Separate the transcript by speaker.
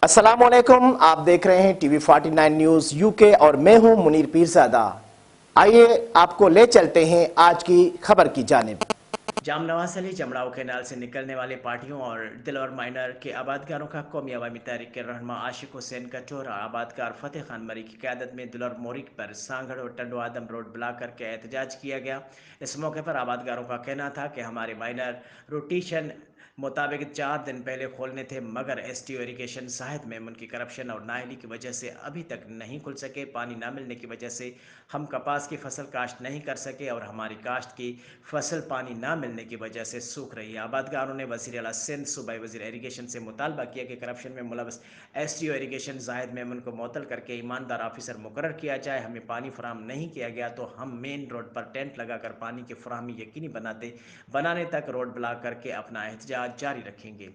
Speaker 1: अस्सलामुअलैकुम, आप देख रहे हैं टीवी 49 न्यूज यूके और मैं हूं मुनीर पीरजादा। आइए आपको ले चलते हैं आज की खबर की जानिब।
Speaker 2: जामनवाज अली जमड़ाऊ कैनाल से निकलने वाले पार्टियों और दिलवर माइनर के आबादगारों का कौमी अवामी तहरीक के रहनुमा आशिक हुसैन कचोरा आबादकार फतेह खान मरी की क़यादत में दिलवर मोरिक पर सांगड़ और टंडो आदम रोड ब्लॉक करके एहतजाज किया गया। इस मौके पर आबादगारों का कहना था कि हमारे माइनर रोटेशन मुताबिक 4 दिन पहले खोलने थे, मगर STO इरीगेशन साहिद में उनकी करप्शन और नाअहली की वजह से अभी तक नहीं खुल सके। पानी ना मिलने की वजह से हम कपास की फसल काश्त नहीं कर सके और हमारी काश्त की फसल पानी ना मिलने की वजह से सूख रही है। आबादगारों ने वज़ीर आला सिंध सूबाई वज़ीर इरीगेशन से मुतालबा किया कि करप्शन में मुलवस STO इरीगेशन जाहिद मेमन को मुअत्तल करके ईमानदार ऑफिसर मुकर्रर किया जाए। हमें पानी फराहम नहीं किया गया तो हम मेन रोड पर टेंट लगाकर पानी की फराहमी यकीनी बनाने तक रोड ब्लॉक करके अपना एहतजाज जारी रखेंगे।